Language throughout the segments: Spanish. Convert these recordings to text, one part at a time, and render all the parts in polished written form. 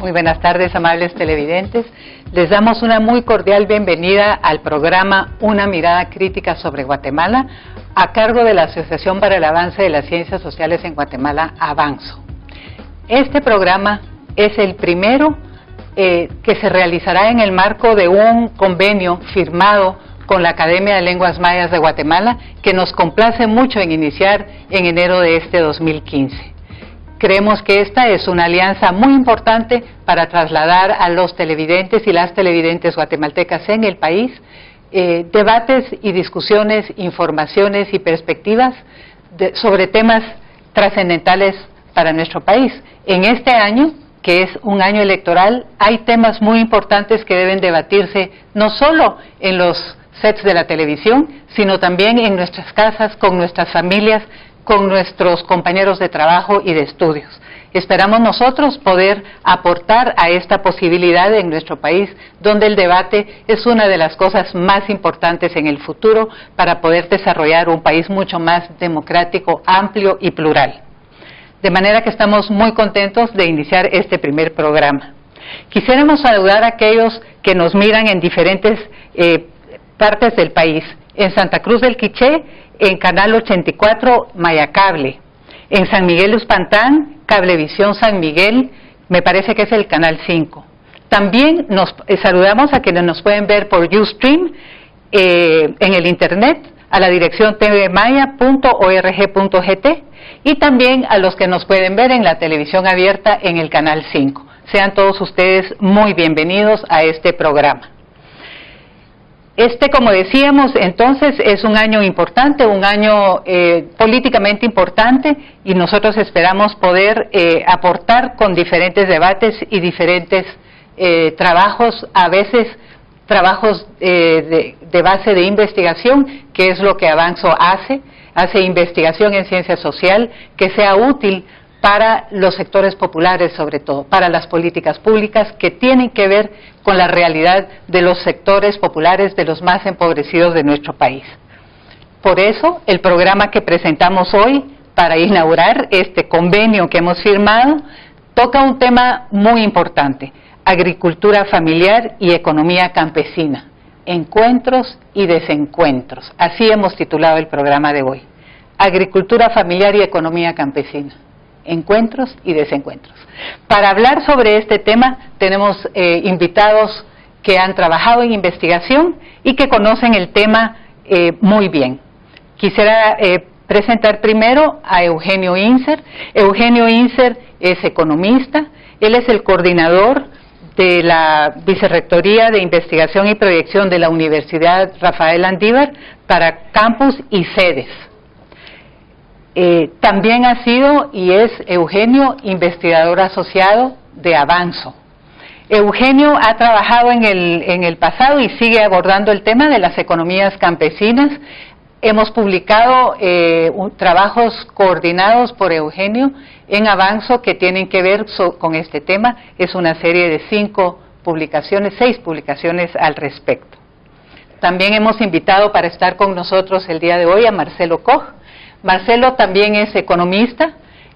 Muy buenas tardes, amables televidentes. Les damos una muy cordial bienvenida al programa Una mirada crítica sobre Guatemala, a cargo de la Asociación para el Avance de las Ciencias Sociales en Guatemala, AVANZO. Este programa es el primero que se realizará en el marco de un convenio firmado con la Academia de Lenguas Mayas de Guatemala, que nos complace mucho en iniciar en enero de este 2015. Creemos que esta es una alianza muy importante para trasladar a los televidentes y las televidentes guatemaltecas en el país debates y discusiones, informaciones y perspectivas sobre temas trascendentales para nuestro país. En este año, que es un año electoral, hay temas muy importantes que deben debatirse no solo en los sets de la televisión, sino también en nuestras casas, con nuestras familias, con nuestros compañeros de trabajo y de estudios. Esperamos nosotros poder aportar a esta posibilidad en nuestro país, donde el debate es una de las cosas más importantes en el futuro para poder desarrollar un país mucho más democrático, amplio y plural. De manera que estamos muy contentos de iniciar este primer programa. Quisiéramos saludar a aquellos que nos miran en diferentes partes del país. En Santa Cruz del Quiché, en Canal 84 Mayacable. En San Miguel Uspantán, Cablevisión San Miguel, me parece que es el Canal 5. También nos saludamos a quienes nos pueden ver por Ustream en el Internet, a la dirección tvmaya.org.gt, y también a los que nos pueden ver en la televisión abierta en el Canal 5. Sean todos ustedes muy bienvenidos a este programa. Como decíamos, entonces es un año importante, un año políticamente importante, y nosotros esperamos poder aportar con diferentes debates y diferentes trabajos, a veces trabajos de base de investigación, que es lo que Avanzo hace investigación en ciencia social que sea útil para los sectores populares, sobre todo, para las políticas públicas que tienen que ver con la realidad de los sectores populares, de los más empobrecidos de nuestro país. Por eso, el programa que presentamos hoy, para inaugurar este convenio que hemos firmado, toca un tema muy importante: agricultura familiar y economía campesina, encuentros y desencuentros. Así hemos titulado el programa de hoy: agricultura familiar y economía campesina, encuentros y desencuentros. Para hablar sobre este tema tenemos invitados que han trabajado en investigación y que conocen el tema muy bien. Quisiera presentar primero a Eugenio Inser. Eugenio Inser es economista, él es el coordinador de la Vicerrectoría de Investigación y Proyección de la Universidad Rafael Andívar para campus y sedes. También ha sido y es Eugenio investigador asociado de Avanzo. Eugenio ha trabajado en el pasado y sigue abordando el tema de las economías campesinas. Hemos publicado trabajos coordinados por Eugenio en Avanzo que tienen que ver con este tema. Es una serie de 6 publicaciones al respecto. También hemos invitado para estar con nosotros el día de hoy a Marcelo Koch. Marcelo también es economista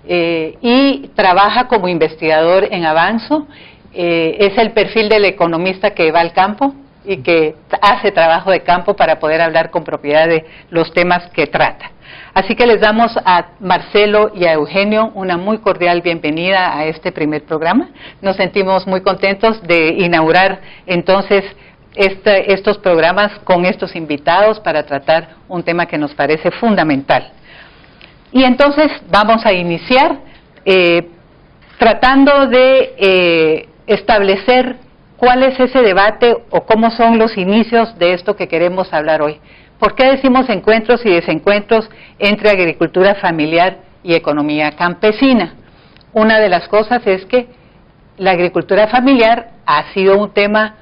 y trabaja como investigador en Avanzo. Es el perfil del economista que va al campo y que hace trabajo de campo para poder hablar con propiedad de los temas que trata. Así que les damos a Marcelo y a Eugenio una muy cordial bienvenida a este primer programa. Nos sentimos muy contentos de inaugurar entonces estos programas con estos invitados para tratar un tema que nos parece fundamental. Y entonces vamos a iniciar tratando de establecer cuál es ese debate o cómo son los inicios de esto que queremos hablar hoy. ¿Por qué decimos encuentros y desencuentros entre agricultura familiar y economía campesina? Una de las cosas es que la agricultura familiar ha sido un tema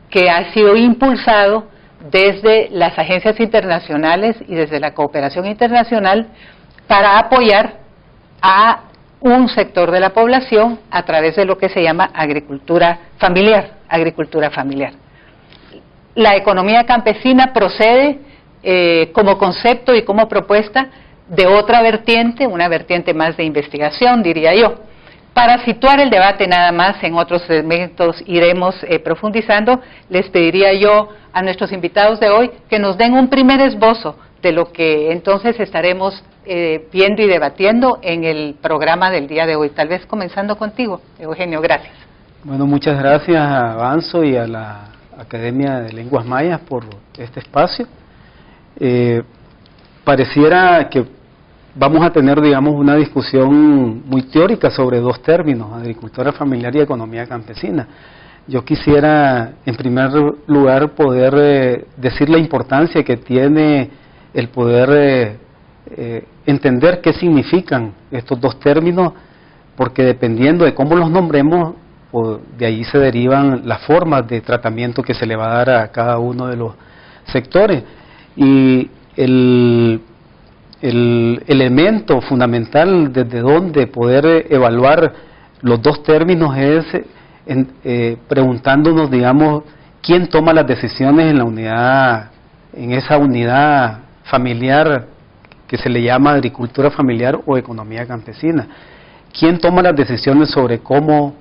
que ha sido impulsado desde las agencias internacionales y desde la cooperación internacional para apoyar a un sector de la población a través de lo que se llama agricultura familiar. La economía campesina procede como concepto y como propuesta de otra vertiente, una vertiente más de investigación, diría yo. Para situar el debate nada más, en otros segmentos iremos profundizando, les pediría yo a nuestros invitados de hoy que nos den un primer esbozo de lo que entonces estaremos viendo y debatiendo en el programa del día de hoy. Tal vez comenzando contigo, Eugenio, gracias. Bueno, muchas gracias a Avanzo y a la Academia de Lenguas Mayas por este espacio. Pareciera que vamos a tener, digamos, una discusión muy teórica sobre dos términos, agricultura familiar y economía campesina. Yo quisiera, en primer lugar, poder decir la importancia que tiene el poder entender qué significan estos dos términos, porque dependiendo de cómo los nombremos, de ahí se derivan las formas de tratamiento que se le va a dar a cada uno de los sectores. Y el elemento fundamental desde donde poder evaluar los dos términos es preguntándonos, digamos, quién toma las decisiones en la unidad, en esa unidad familiar que se le llama agricultura familiar o economía campesina. ¿Quién toma las decisiones sobre cómo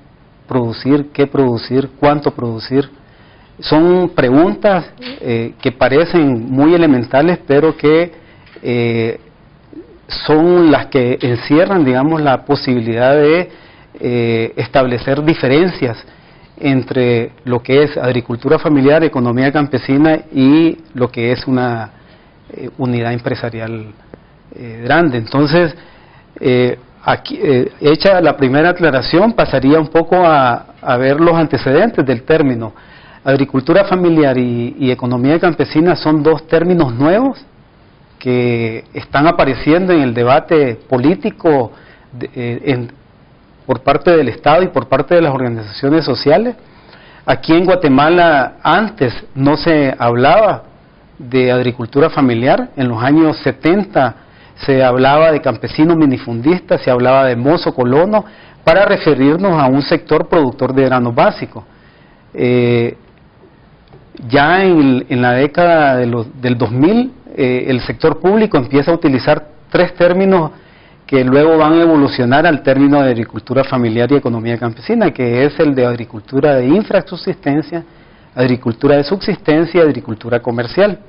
producir, qué producir, cuánto producir? Son preguntas que parecen muy elementales, pero que son las que encierran, digamos, la posibilidad de establecer diferencias entre lo que es agricultura familiar, economía campesina y lo que es una unidad empresarial grande. Entonces, aquí, hecha la primera aclaración, pasaría un poco a ver los antecedentes del término. Agricultura familiar y economía campesina son dos términos nuevos que están apareciendo en el debate político por parte del Estado y por parte de las organizaciones sociales. Aquí en Guatemala antes no se hablaba de agricultura familiar. En los años 70 se hablaba de campesino minifundista, se hablaba de mozo colono, para referirnos a un sector productor de granos básicos. Ya en la década del 2000, el sector público empieza a utilizar tres términos que luego van a evolucionar al término de agricultura familiar y economía campesina, que es el de agricultura de infrasubsistencia, agricultura de subsistencia y agricultura comercial,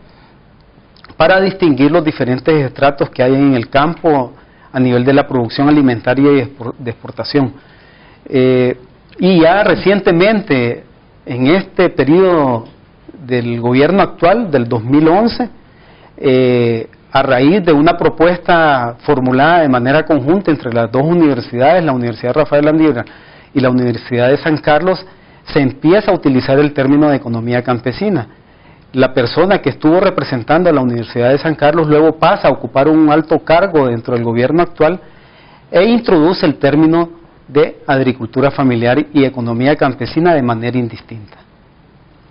para distinguir los diferentes estratos que hay en el campo a nivel de la producción alimentaria y de exportación. Y ya recientemente, en este periodo del gobierno actual, del 2011, a raíz de una propuesta formulada de manera conjunta entre las dos universidades, la Universidad Rafael Landívar y la Universidad de San Carlos, se empieza a utilizar el término de economía campesina. La persona que estuvo representando a la Universidad de San Carlos luego pasa a ocupar un alto cargo dentro del gobierno actual e introduce el término de agricultura familiar y economía campesina de manera indistinta.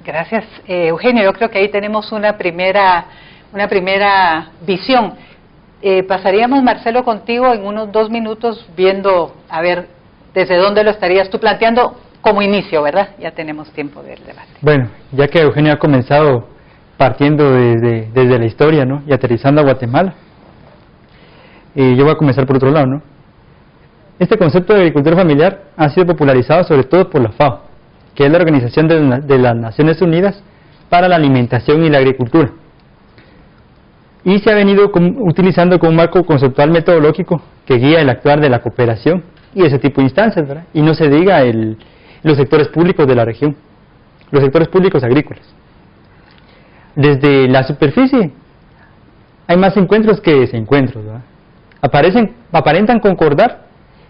Gracias, Eugenio. Yo creo que ahí tenemos una primera visión. Pasaríamos, Marcelo, contigo en unos 2 minutos viendo, a ver, desde dónde lo estarías tú planteando como inicio, ¿verdad? Ya tenemos tiempo del debate. Bueno, ya que Eugenio ha comenzado partiendo desde la historia, ¿no?, y aterrizando a Guatemala, yo voy a comenzar por otro lado, ¿no? Este concepto de agricultura familiar ha sido popularizado sobre todo por la FAO, que es la Organización de las Naciones Unidas para la Alimentación y la Agricultura, y se ha venido utilizando como un marco conceptual metodológico que guía el actuar de la cooperación y ese tipo de instancias, ¿verdad? Y no se diga los sectores públicos de la región, los sectores públicos agrícolas. Desde la superficie hay más encuentros que desencuentros, ¿verdad? Aparentan concordar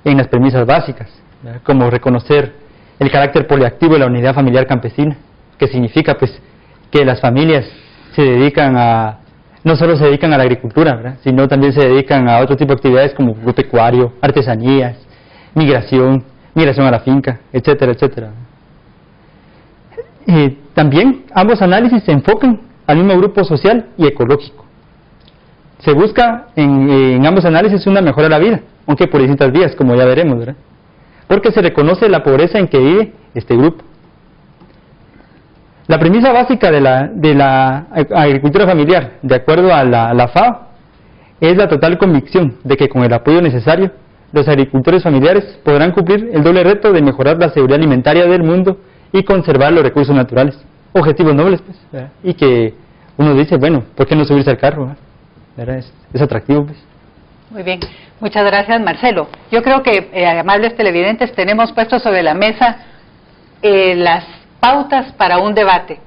en las premisas básicas, ¿verdad?, como reconocer el carácter poliactivo de la unidad familiar campesina, que significa pues que las familias no solo se dedican a la agricultura, ¿verdad?, sino también se dedican a otro tipo de actividades como agropecuario, artesanías, migración a la finca, etcétera, etcétera. También ambos análisis se enfocan al mismo grupo social y ecológico. Se busca en ambos análisis una mejora de la vida, aunque por distintas vías, como ya veremos, ¿verdad?, porque se reconoce la pobreza en que vive este grupo. La premisa básica de la agricultura familiar, de acuerdo a la FAO, es la total convicción de que con el apoyo necesario los agricultores familiares podrán cumplir el doble reto de mejorar la seguridad alimentaria del mundo y conservar los recursos naturales. Objetivos nobles, pues, ¿verdad? Y que uno dice, bueno, ¿por qué no subirse al carro? ¿Verdad? Es atractivo, pues. Muy bien, muchas gracias, Marcelo. Yo creo que, amables televidentes, tenemos puesto sobre la mesa las pautas para un debate.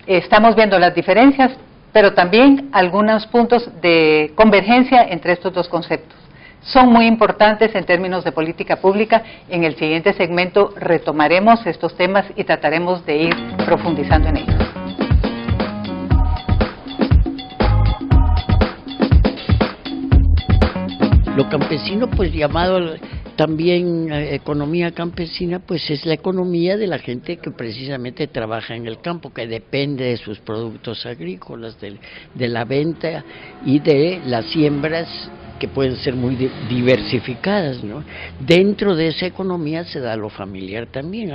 Estamos viendo las diferencias, pero también algunos puntos de convergencia entre estos dos conceptos. Son muy importantes en términos de política pública. En el siguiente segmento retomaremos estos temas y trataremos de ir profundizando en ellos. Lo campesino, pues llamado también economía campesina, pues es la economía de la gente que precisamente trabaja en el campo, que depende de sus productos agrícolas, de la venta y de las siembras que pueden ser muy diversificadas, ¿no? Dentro de esa economía se da lo familiar también,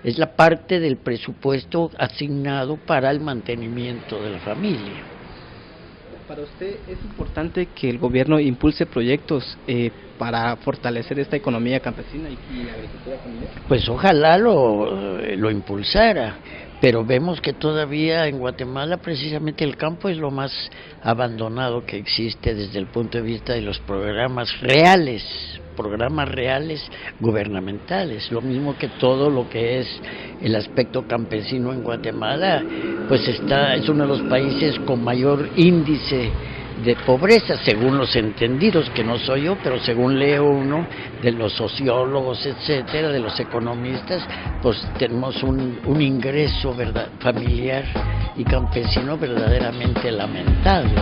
es la parte del presupuesto asignado para el mantenimiento de la familia. Para usted es importante que el gobierno impulse proyectos para fortalecer esta economía campesina y la agricultura familiar. Pues ojalá lo impulsara, pero vemos que todavía en Guatemala precisamente el campo es lo más abandonado que existe desde el punto de vista de los programas reales gubernamentales, lo mismo que todo lo que es el aspecto campesino en Guatemala, pues es uno de los países con mayor índice de pobreza, según los entendidos, que no soy yo, pero según leo uno de los sociólogos, etcétera, de los economistas, pues tenemos un ingreso familiar y campesino verdaderamente lamentable.